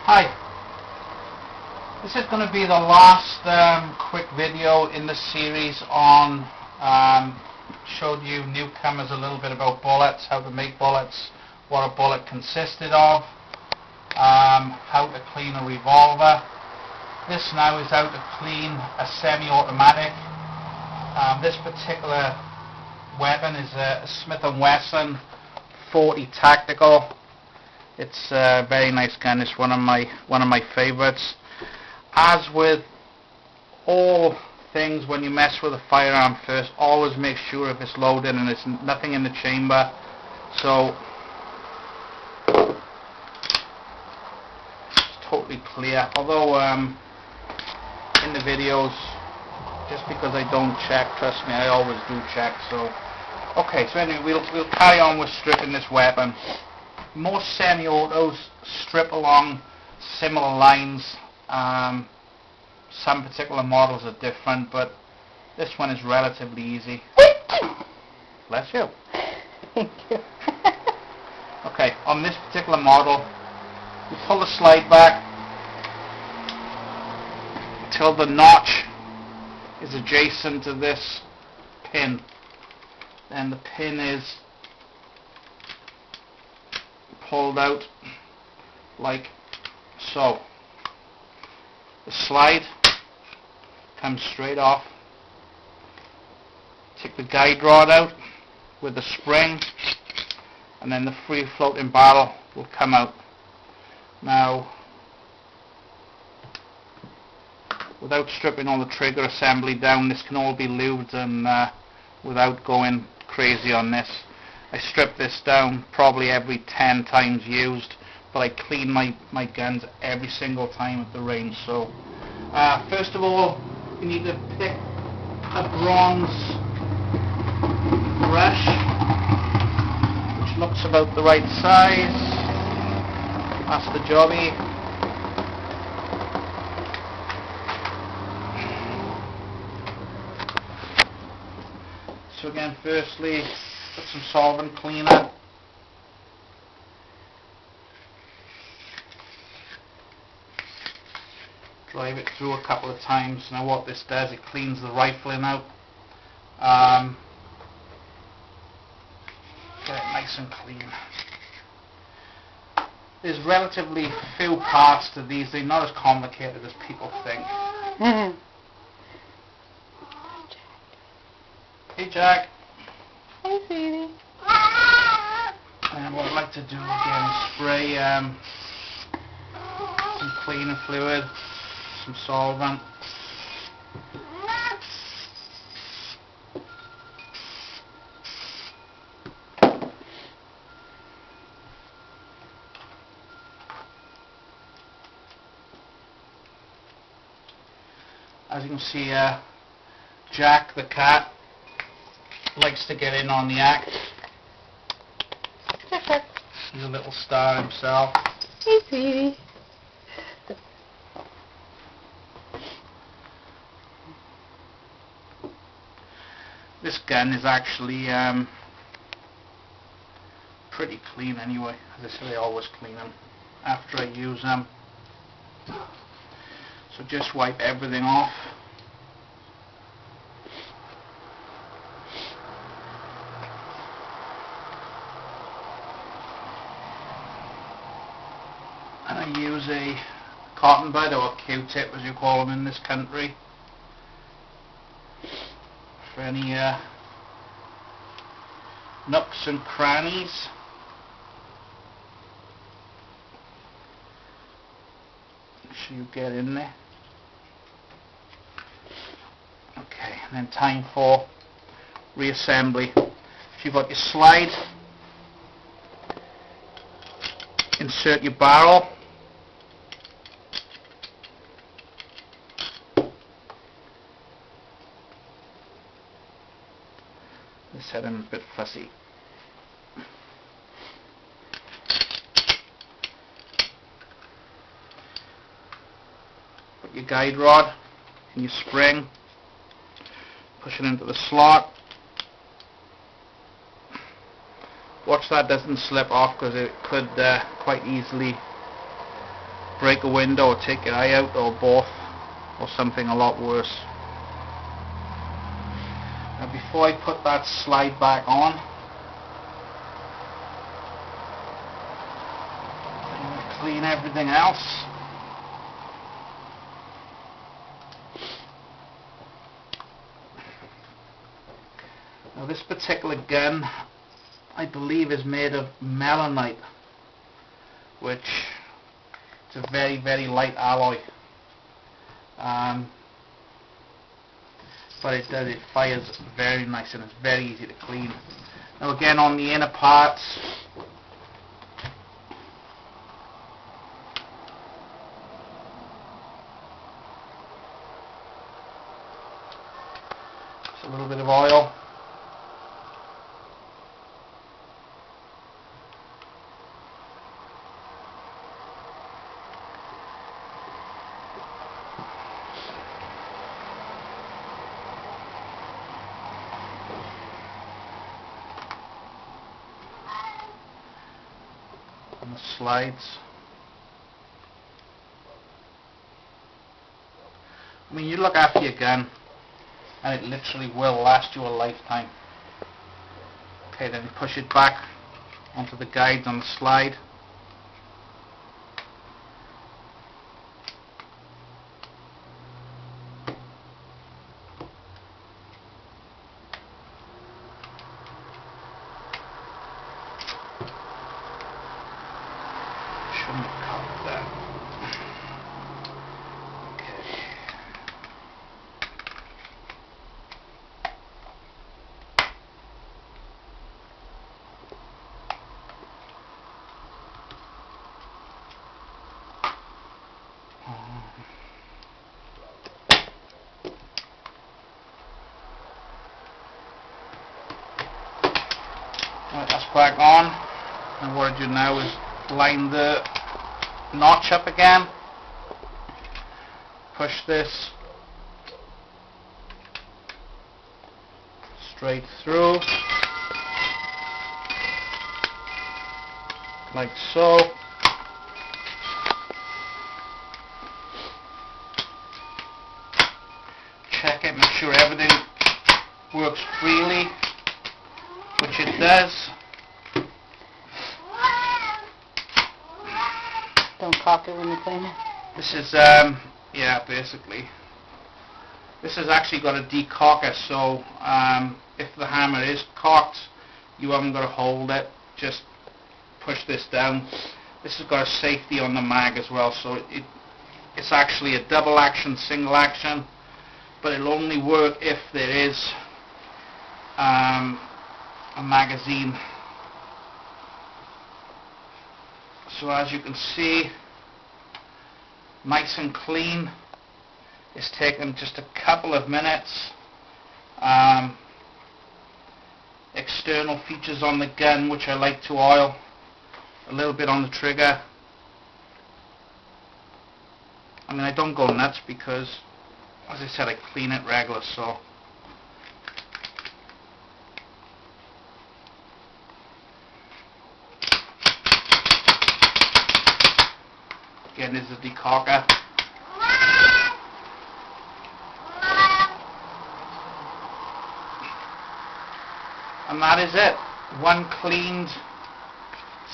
Hi, this is going to be the last quick video in the series on showed you newcomers a little bit about bullets, how to make bullets, what a bullet consisted of, how to clean a revolver. This now is how to clean a semi-automatic. This particular weapon is a Smith & Wesson 40 Tactical. It's a very nice gun. It's one of my favorites. As with all things, when you mess with a firearm first, always make sure if it's loaded and there's nothing in the chamber. So it's totally clear. Although in the videos, just because I don't check, trust me, I always do check. So okay, so anyway, we'll carry on with stripping this weapon. Most semi-autos strip along similar lines. Some particular models are different, but this one is relatively easy. Bless you. Thank you. Okay, on this particular model, you pull the slide back till the notch is adjacent to this pin. Then the pin is pulled out like so. The slide comes straight off. Take the guide rod out with the spring, and then the free floating barrel will come out. Now, without stripping all the trigger assembly down, this can all be lubed and without going crazy on this. I strip this down probably every 10 times used, but I clean my guns every single time at the range. So first of all, you need to pick a bronze brush which looks about the right size. That's the jobby. So again, firstly, put some solvent cleaner. Drive it through a couple of times. Now what this does, it cleans the rifling out. Get it nice and clean. There's relatively few parts to these. They're not as complicated as people think. Hey Jack. Hey sweetie. And what I'd like to do again is spray some cleaner fluid, some solvent. As you can see, Jack the cat likes to get in on the act. He's a little star himself. Hey sweetie. This gun is actually pretty clean anyway. As I say, I always clean them after I use them. So just wipe everything off. And I use a cotton bud, or a Q-tip as you call them in this country, for any nooks and crannies. Make sure you get in there. Okay, and then time for reassembly. So you've got your slide, insert your barrel, this head I'm a bit fussy. Put your guide rod and your spring, push it into the slot. Watch that doesn't slip off, because it could quite easily break a window or take your eye out, or both, or something a lot worse. Now before I put that slide back on, I'm going to clean everything else. Now this particular gun, I believe, is made of melanite, which is a very, very light alloy. But it fires very nice and it's very easy to clean. Now again, on the inner parts, just a little bit of oil. On the slides. I mean, you look after your gun and it literally will last you a lifetime. Okay, then you push it back onto the guides on the slide. Shouldn't have covered that. Okay. Right, that's back on, and what I do now is line the notch up again, push this straight through like so. Check it, make sure everything works freely, which it does. Don't cock it when you clean it. This is, yeah, basically. This has actually got a decocker, so if the hammer is cocked, you haven't got to hold it, just push this down. This has got a safety on the mag as well, so it's actually a double action, single action, but it'll only work if there is a magazine. So as you can see, nice and clean. It's taken just a couple of minutes. External features on the gun, which I like to oil a little bit on the trigger. I mean, I don't go nuts because, as I said, I clean it regular, so. Again, this is a decocker. And that is it. One cleaned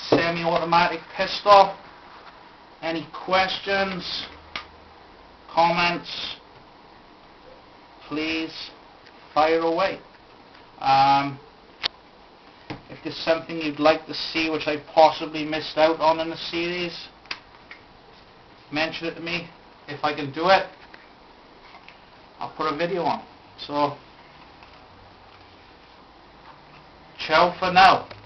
semi-automatic pistol. Any questions, comments, please fire away. If there's something you'd like to see which I possibly missed out on in the series, mention it to me. If I can do it, I'll put a video on. So, ciao for now.